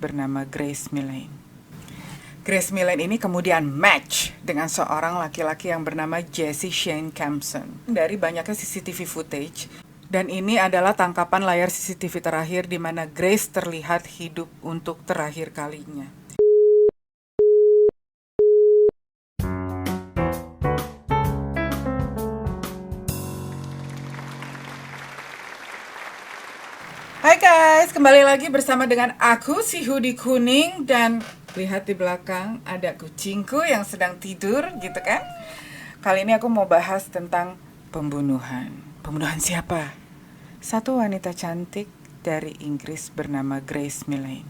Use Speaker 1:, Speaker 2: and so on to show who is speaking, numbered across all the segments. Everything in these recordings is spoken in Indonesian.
Speaker 1: bernama Grace Millane. Grace Millane ini kemudian match dengan seorang laki-laki yang bernama Jesse Shane Campson. Dari banyaknya CCTV footage, dan ini adalah tangkapan layar CCTV terakhir di mana Grace terlihat hidup untuk terakhir kalinya. Hai guys, kembali lagi bersama dengan aku si hoodie kuning, dan lihat di belakang ada kucingku yang sedang tidur gitu kan. Kali ini aku mau bahas tentang pembunuhan. Pembunuhan siapa? Satu wanita cantik dari Inggris bernama Grace Millane.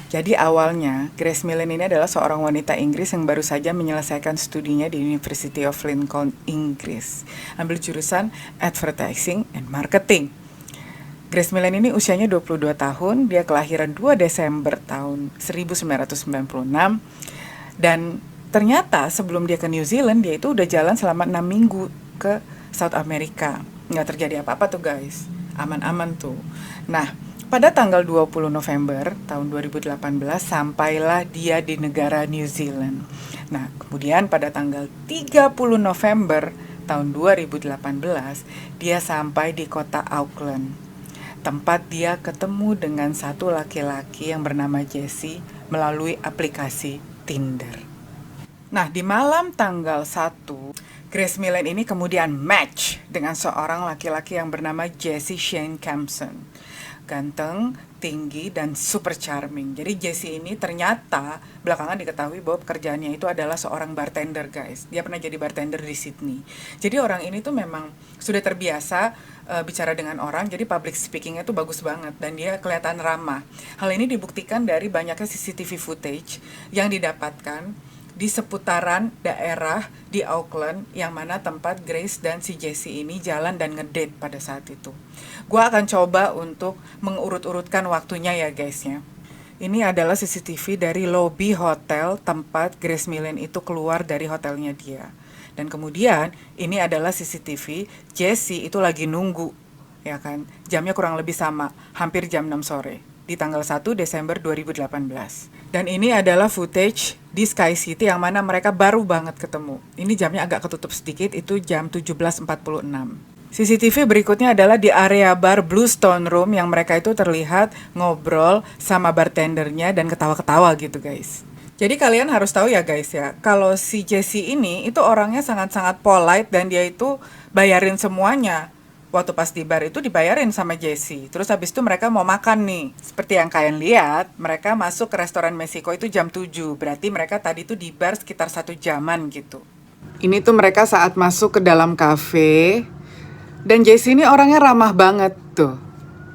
Speaker 1: Jadi awalnya Grace Millane ini adalah seorang wanita Inggris yang baru saja menyelesaikan studinya di University of Lincoln, Inggris. Ambil jurusan Advertising and Marketing. Grace Millane ini usianya 22 tahun, dia kelahiran 2 Desember tahun 1996, dan ternyata sebelum dia ke New Zealand, dia itu udah jalan selama 6 minggu ke South America. Nggak terjadi apa-apa tuh guys, aman-aman tuh. Nah, pada tanggal 20 November tahun 2018, sampailah dia di negara New Zealand. Nah, kemudian pada tanggal 30 November tahun 2018, dia sampai di kota Auckland, tempat dia ketemu dengan satu laki-laki yang bernama Jesse melalui aplikasi Tinder. Nah, di malam tanggal 1, Grace Millane ini kemudian match dengan seorang laki-laki yang bernama Jesse Shane Campson. Ganteng, tinggi, dan super charming. Jadi Jesse ini ternyata belakangan diketahui bahwa pekerjaannya itu adalah seorang bartender guys. Dia pernah jadi bartender di Sydney. Jadi orang ini tuh memang sudah terbiasa bicara dengan orang, jadi public speakingnya tuh bagus banget dan dia kelihatan ramah. Hal ini dibuktikan dari banyaknya CCTV footage yang didapatkan di seputaran daerah di Auckland, yang mana tempat Grace dan si Jesse ini jalan dan ngedate pada saat itu. Gua akan coba untuk mengurut-urutkan waktunya ya guys ya. Ini adalah CCTV dari lobby hotel tempat Grace Millane itu keluar dari hotelnya dia. Dan kemudian ini adalah CCTV Jesse itu lagi nunggu, ya kan. Jamnya kurang lebih sama, hampir jam 6 sore di tanggal 1 Desember 2018. Dan ini adalah footage di Sky City yang mana mereka baru banget ketemu. Ini jamnya agak ketutup sedikit, itu jam 17.46. CCTV berikutnya adalah di area bar Blue Stone Room yang mereka itu terlihat ngobrol sama bartendernya dan ketawa-ketawa gitu guys. Jadi kalian harus tahu ya guys ya, kalau si Jesse ini itu orangnya sangat-sangat polite dan dia itu bayarin semuanya. Waktu pas di bar itu dibayarin sama Jesse. Terus habis itu mereka mau makan nih. Seperti yang kalian lihat, mereka masuk ke restoran Meksiko itu jam 7. Berarti mereka tadi tuh di bar sekitar 1 jaman gitu. Ini tuh mereka saat masuk ke dalam kafe. Dan Jesse ini orangnya ramah banget tuh.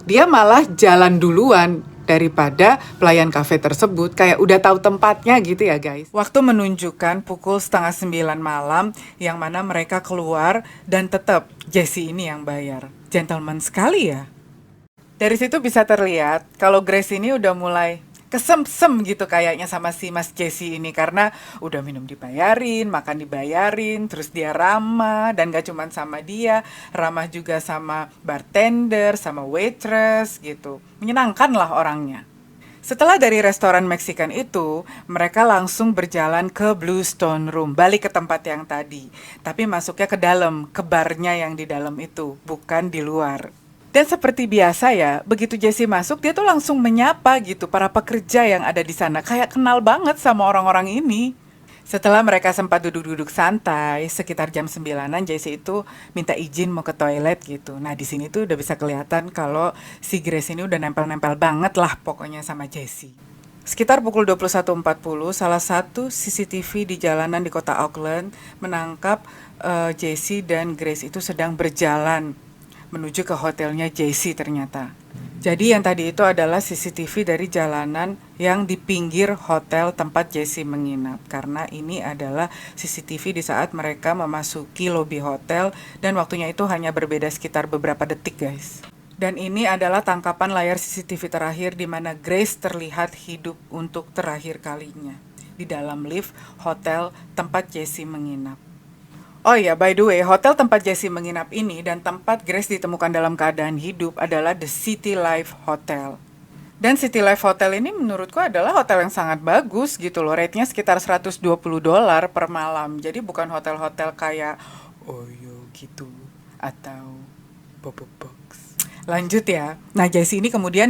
Speaker 1: Dia malah jalan duluan daripada pelayan kafe tersebut, kayak udah tahu tempatnya gitu ya guys. Waktu menunjukkan pukul 8:30 malam, yang mana mereka keluar dan tetap Jesse ini yang bayar. Gentleman sekali ya. Dari situ bisa terlihat kalau Grace ini udah mulai kesem-sem gitu kayaknya sama si Mas Jesse ini, karena udah minum dibayarin, makan dibayarin, terus dia ramah, dan gak cuman sama dia, ramah juga sama bartender, sama waitress gitu. Menyenangkan lah orangnya. Setelah dari restoran Meksikan itu, mereka langsung berjalan ke Blue Stone Room, balik ke tempat yang tadi. Tapi masuknya ke dalam, ke barnya yang di dalam itu, bukan di luar. Dan seperti biasa ya, begitu Jesse masuk, dia tuh langsung menyapa gitu para pekerja yang ada di sana. Kayak kenal banget sama orang-orang ini. Setelah mereka sempat duduk-duduk santai, sekitar jam 9-an, Jesse itu minta izin mau ke toilet gitu. Nah, di sini tuh udah bisa kelihatan kalau si Grace ini udah nempel-nempel banget lah pokoknya sama Jesse. Sekitar pukul 21.40, salah satu CCTV di jalanan di kota Auckland menangkap Jesse dan Grace itu sedang berjalan menuju ke hotelnya Jesse ternyata. Jadi yang tadi itu adalah CCTV dari jalanan yang di pinggir hotel tempat Jesse menginap. Karena ini adalah CCTV di saat mereka memasuki lobi hotel dan waktunya itu hanya berbeda sekitar beberapa detik guys. Dan ini adalah tangkapan layar CCTV terakhir di mana Grace terlihat hidup untuk terakhir kalinya di dalam lift hotel tempat Jesse menginap. Oh iya, by the way, hotel tempat Jesse menginap ini dan tempat Grace ditemukan dalam keadaan hidup adalah The City Life Hotel. Dan City Life Hotel ini menurutku adalah hotel yang sangat bagus gitu loh. Rate-nya sekitar $120 per malam. Jadi bukan hotel-hotel kayak Oyo gitu atau Bobo Box. Lanjut ya. Nah, Jessie ini kemudian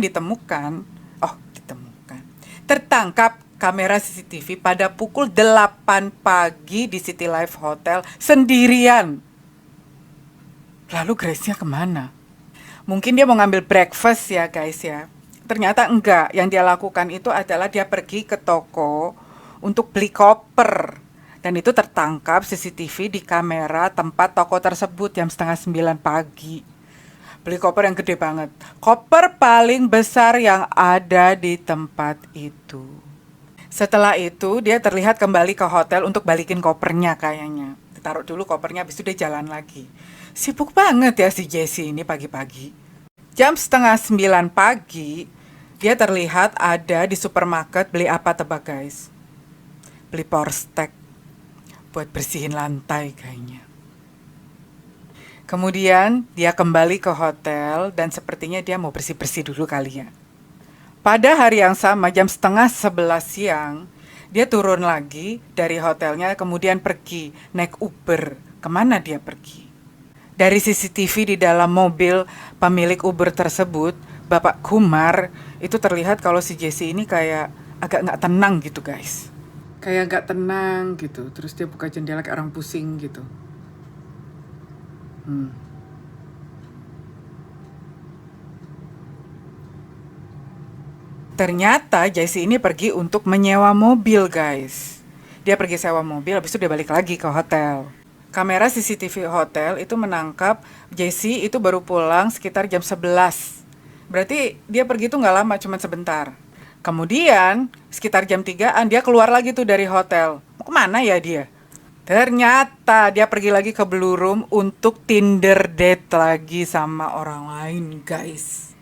Speaker 1: tertangkap kamera CCTV pada pukul 8 pagi di City Life Hotel sendirian. Lalu Grace-nya kemana? Mungkin dia mau ngambil breakfast ya guys ya. Ternyata enggak, yang dia lakukan itu adalah dia pergi ke toko untuk beli koper. Dan itu tertangkap CCTV di kamera tempat toko tersebut jam setengah 9 pagi. Beli koper yang gede banget. Koper paling besar yang ada di tempat itu. Setelah itu dia terlihat kembali ke hotel untuk balikin kopernya kayaknya. Taruh dulu kopernya, habis itu dia jalan lagi. Sibuk banget ya si Jessie ini pagi-pagi. Jam setengah 9 pagi, dia terlihat ada di supermarket. Beli apa tebak guys? Beli Porstek buat bersihin lantai kayaknya. Kemudian dia kembali ke hotel dan sepertinya dia mau bersih-bersih dulu kali ya. Pada hari yang sama jam setengah 11 siang, dia turun lagi dari hotelnya kemudian pergi naik Uber. Kemana dia pergi? Dari CCTV di dalam mobil pemilik Uber tersebut, Bapak Kumar, itu terlihat kalau si Jessie ini kayak agak nggak tenang gitu guys. Kayak nggak tenang gitu, terus dia buka jendela kayak orang pusing gitu. Ternyata Jessie ini pergi untuk menyewa mobil guys. Dia pergi sewa mobil, habis itu dia balik lagi ke hotel. Kamera CCTV hotel itu menangkap Jessie itu baru pulang sekitar jam 11. Berarti dia pergi tuh nggak lama, cuma sebentar. Kemudian sekitar jam 3-an dia keluar lagi tuh dari hotel. Mau kemana ya dia? Ternyata dia pergi lagi ke Blue Room untuk Tinder date lagi sama orang lain guys.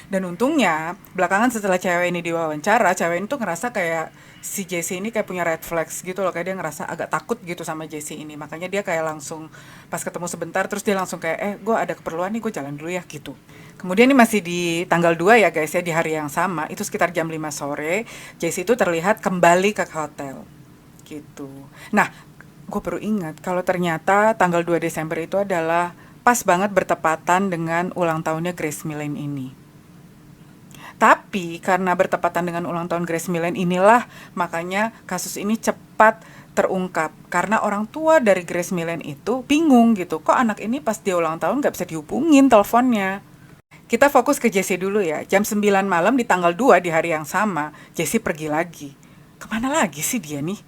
Speaker 1: Dan untungnya belakangan setelah cewek ini diwawancara, cewek ini tuh ngerasa kayak si Jessie ini kayak punya red flags gitu loh. Kayak dia ngerasa agak takut gitu sama Jessie ini. Makanya dia kayak langsung pas ketemu sebentar terus dia langsung kayak gue ada keperluan nih, gue jalan dulu ya gitu. Kemudian ini masih di tanggal 2 ya guys ya, di hari yang sama. Itu sekitar jam 5 sore Jessie itu terlihat kembali ke hotel gitu. Nah, gue baru ingat kalau ternyata tanggal 2 Desember itu adalah pas banget bertepatan dengan ulang tahunnya Grace Millen ini. Tapi karena bertepatan dengan ulang tahun Grace Millen inilah makanya kasus ini cepat terungkap. Karena orang tua dari Grace Millen itu bingung gitu. Kok anak ini pas dia ulang tahun gak bisa dihubungin teleponnya. Kita fokus ke Jessie dulu ya. Jam 9 malam di tanggal 2 di hari yang sama, Jessie pergi lagi. Kemana lagi sih dia nih?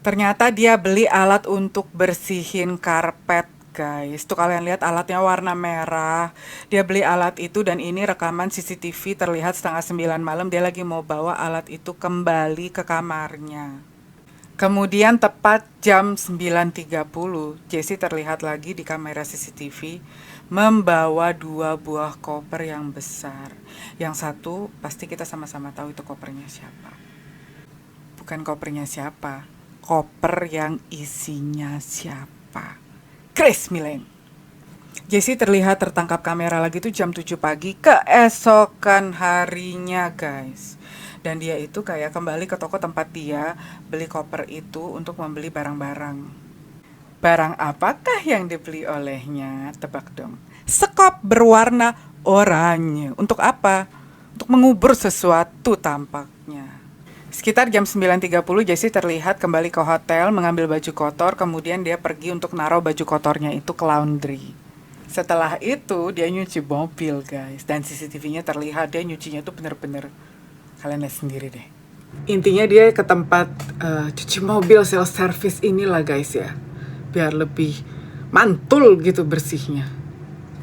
Speaker 1: Ternyata dia beli alat untuk bersihin karpet guys. Tuh kalian lihat alatnya warna merah. Dia beli alat itu dan ini rekaman CCTV terlihat setengah 9 malam dia lagi mau bawa alat itu kembali ke kamarnya. Kemudian tepat jam 9.30 Jessie terlihat lagi di kamera CCTV membawa 2 buah koper yang besar. Yang satu pasti kita sama-sama tahu itu kopernya siapa. Bukan kopernya siapa, koper yang isinya siapa. Grace Millen. Jessie terlihat tertangkap kamera lagi tuh jam 7 pagi keesokan harinya guys. Dan dia itu kayak kembali ke toko tempat dia beli koper itu untuk membeli barang-barang. Barang apakah yang dibeli olehnya? Tebak dong. Sekop berwarna oranye. Untuk apa? Untuk mengubur sesuatu tampaknya. Sekitar jam 9.30 Jessie terlihat kembali ke hotel mengambil baju kotor. Kemudian dia pergi untuk naruh baju kotornya itu ke laundry. Setelah itu dia nyuci mobil guys. Dan CCTV-nya terlihat dia nyucinya tuh bener-bener, kalian lihat sendiri deh. Intinya dia ke tempat cuci mobil self service inilah guys ya. Biar lebih mantul gitu bersihnya.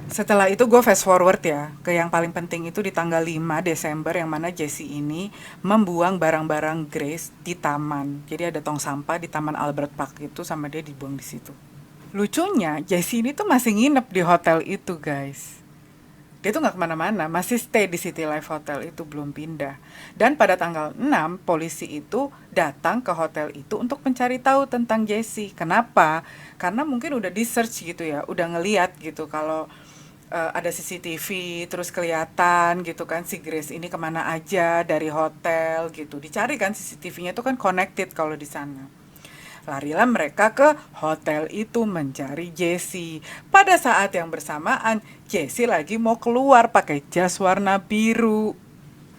Speaker 1: Setelah itu gue fast forward ya ke yang paling penting itu di tanggal 5 Desember yang mana Jessie ini membuang barang-barang Grace di taman. Jadi ada tong sampah di Taman Albert Park itu sama dia dibuang di situ. Lucunya Jessie ini tuh masih nginep di hotel itu guys. Dia tuh gak kemana-mana, masih stay di City Life Hotel itu, belum pindah. Dan pada tanggal 6, polisi itu datang ke hotel itu untuk mencari tahu tentang Jessie. Kenapa? Karena mungkin udah di search gitu ya, udah ngeliat gitu kalau ada CCTV, terus kelihatan gitu kan si Grace ini kemana aja dari hotel gitu. Dicari kan CCTV-nya itu kan connected kalau di sana. Larilah mereka ke hotel itu mencari Jessie. Pada saat yang bersamaan, Jessie lagi mau keluar pakai jas warna biru.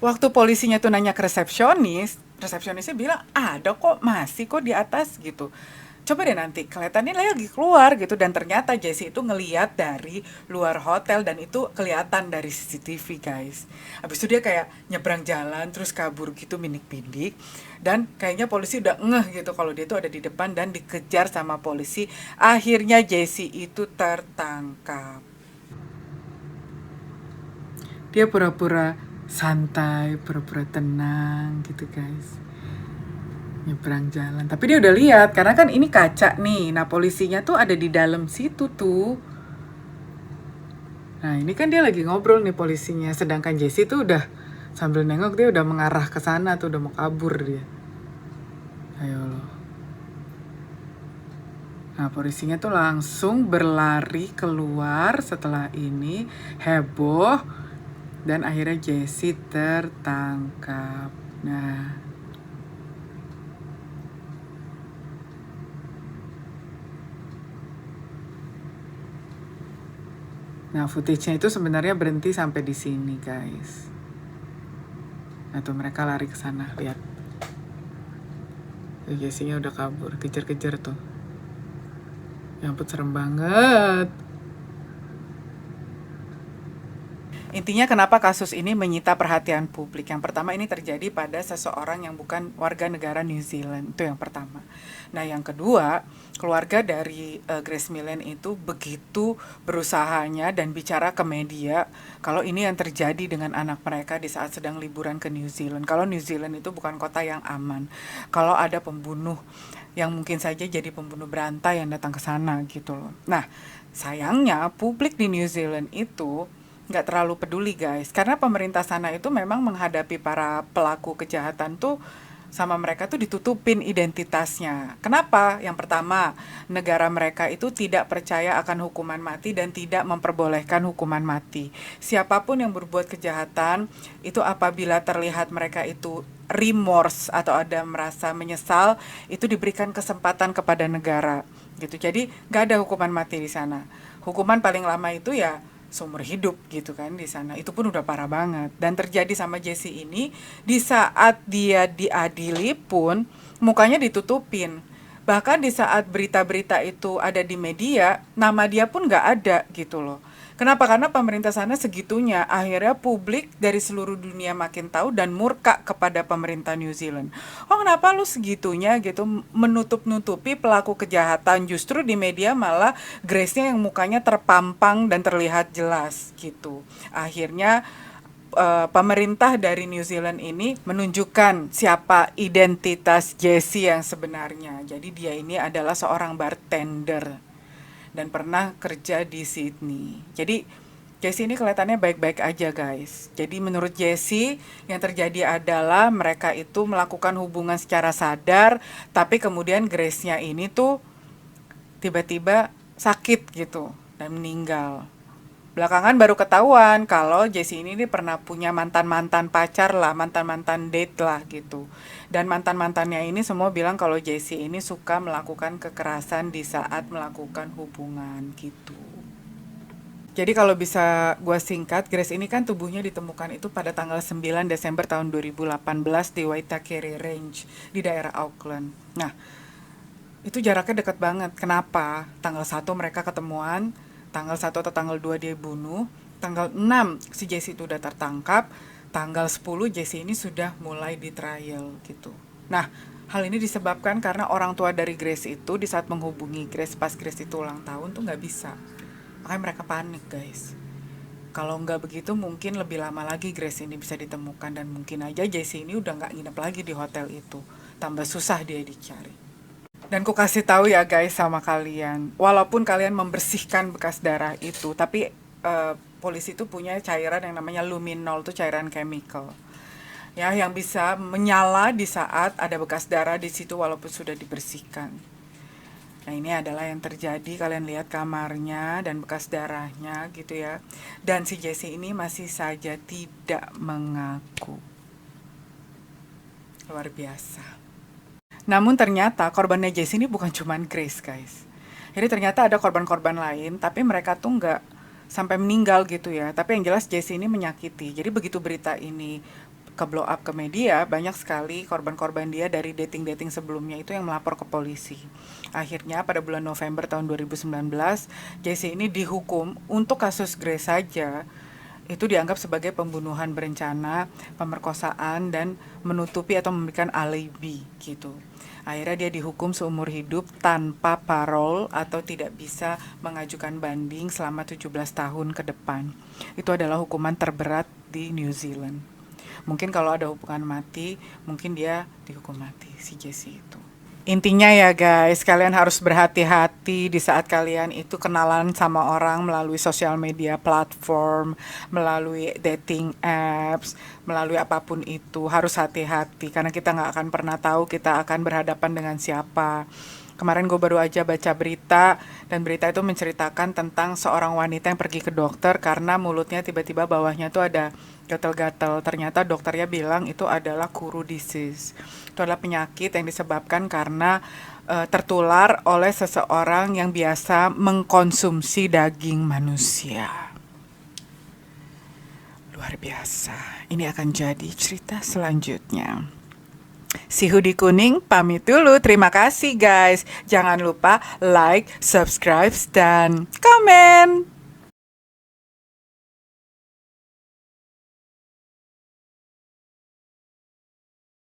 Speaker 1: Waktu polisinya tuh nanya ke resepsionisnya bilang, ada kok, masih kok di atas gitu. Coba deh nanti, kelihatannya lagi keluar gitu. Dan ternyata Jessie itu ngeliat dari luar hotel dan itu kelihatan dari CCTV guys. Habis itu dia kayak nyebrang jalan terus kabur gitu mindik-bindik. Dan kayaknya polisi udah ngeh gitu kalau dia itu ada di depan dan dikejar sama polisi. Akhirnya Jessie itu tertangkap. Dia pura-pura santai, pura-pura tenang gitu guys. Nyebrang jalan. Tapi dia udah lihat karena kan ini kaca nih. Nah, polisinya tuh ada di dalam situ tuh. Nah, ini kan dia lagi ngobrol nih polisinya. Sedangkan Jessie tuh udah sambil nengok dia udah mengarah ke sana tuh udah mau kabur dia. Ayo loh. Nah, polisinya tuh langsung berlari keluar setelah ini heboh dan akhirnya Jessie tertangkap. Nah, footage-nya itu sebenarnya berhenti sampai di sini, guys. Nah, tuh mereka lari ke sana, lihat. Tuh Jessie-nya udah kabur, kejar-kejar tuh. Ya ampun, serem banget. Intinya kenapa kasus ini menyita perhatian publik? Yang pertama ini terjadi pada seseorang yang bukan warga negara New Zealand. Itu yang pertama. Nah, yang kedua, keluarga dari Grace Millen itu begitu berusahanya dan bicara ke media kalau ini yang terjadi dengan anak mereka di saat sedang liburan ke New Zealand. Kalau New Zealand itu bukan kota yang aman. Kalau ada pembunuh yang mungkin saja jadi pembunuh berantai yang datang ke sana gitu loh. Nah, sayangnya publik di New Zealand itu nggak terlalu peduli guys, karena pemerintah sana itu memang menghadapi para pelaku kejahatan tuh sama mereka tuh ditutupin identitasnya. Kenapa? Yang pertama, negara mereka itu tidak percaya akan hukuman mati dan tidak memperbolehkan hukuman mati. Siapapun yang berbuat kejahatan itu apabila terlihat mereka itu remorse atau ada merasa menyesal, itu diberikan kesempatan kepada negara gitu. Jadi nggak ada hukuman mati di sana. Hukuman paling lama itu ya seumur hidup gitu kan di sana. Itu pun udah parah banget. Dan terjadi sama Jessie ini di saat dia diadili pun mukanya ditutupin. Bahkan di saat berita-berita itu ada di media, nama dia pun nggak ada gitu loh. Kenapa? Karena pemerintah sana segitunya. Akhirnya publik dari seluruh dunia makin tahu dan murka kepada pemerintah New Zealand. Oh, kenapa lu segitunya gitu menutup-nutupi pelaku kejahatan, justru di media malah Grace-nya yang mukanya terpampang dan terlihat jelas gitu. Akhirnya pemerintah dari New Zealand ini menunjukkan siapa identitas Jessie yang sebenarnya. Jadi dia ini adalah seorang bartender dan pernah kerja di Sydney. Jadi Jessie ini kelihatannya baik-baik aja guys. Jadi menurut Jessie yang terjadi adalah mereka itu melakukan hubungan secara sadar, tapi kemudian Grace-nya ini tuh tiba-tiba sakit gitu dan meninggal. Belakangan baru ketahuan kalau Jessie ini pernah punya mantan-mantan pacar lah, mantan-mantan date lah gitu. Dan mantan-mantannya ini semua bilang kalau Jessie ini suka melakukan kekerasan di saat melakukan hubungan gitu. Jadi kalau bisa gue singkat, Grace ini kan tubuhnya ditemukan itu pada tanggal 9 Desember tahun 2018 di Waitakere Range di daerah Auckland. Nah, itu jaraknya dekat banget. Kenapa? Tanggal 1 mereka ketemuan, tanggal 1 atau tanggal 2 dia bunuh, tanggal 6 si Jessie itu udah tertangkap, tanggal 10 Jessie ini sudah mulai di trial gitu. Nah, hal ini disebabkan karena orang tua dari Grace itu di saat menghubungi Grace pas Grace itu ulang tahun tuh nggak bisa. Makanya mereka panik guys. Kalau nggak begitu mungkin lebih lama lagi Grace ini bisa ditemukan dan mungkin aja Jessie ini udah nggak nginep lagi di hotel itu. Tambah susah dia dicari. Dan ku kasih tahu ya guys sama kalian, walaupun kalian membersihkan bekas darah itu, tapi polisi itu punya cairan yang namanya luminol, itu cairan chemical. Ya, yang bisa menyala di saat ada bekas darah di situ walaupun sudah dibersihkan. Nah, ini adalah yang terjadi, kalian lihat kamarnya dan bekas darahnya gitu ya. Dan si Jesse ini masih saja tidak mengaku. Luar biasa. Namun ternyata korbannya Jesse ini bukan cuman Grace, guys. Jadi ternyata ada korban-korban lain, tapi mereka tuh nggak sampai meninggal gitu ya. Tapi yang jelas Jesse ini menyakiti. Jadi begitu berita ini ke blow up ke media, banyak sekali korban-korban dia dari dating-dating sebelumnya itu yang melapor ke polisi. Akhirnya pada bulan November tahun 2019, Jesse ini dihukum untuk kasus Grace saja. Itu dianggap sebagai pembunuhan berencana, pemerkosaan, dan menutupi atau memberikan alibi gitu. Akhirnya dia dihukum seumur hidup tanpa parol atau tidak bisa mengajukan banding selama 17 tahun ke depan. Itu adalah hukuman terberat di New Zealand. Mungkin kalau ada hukuman mati, mungkin dia dihukum mati, si Jesse itu. Intinya ya guys, kalian harus berhati-hati di saat kalian itu kenalan sama orang melalui sosial media platform, melalui dating apps, melalui apapun itu. Harus hati-hati karena kita nggak akan pernah tahu kita akan berhadapan dengan siapa. Kemarin gue baru aja baca berita, dan berita itu menceritakan tentang seorang wanita yang pergi ke dokter karena mulutnya tiba-tiba bawahnya tuh ada gatal-gatal. Ternyata dokternya bilang itu adalah Kuru disease. Itu adalah penyakit yang disebabkan karena tertular oleh seseorang yang biasa mengkonsumsi daging manusia. Luar biasa. Ini akan jadi cerita selanjutnya. Si Hoodie Kuning pamit dulu. Terima kasih guys. Jangan lupa like, subscribe, dan komen.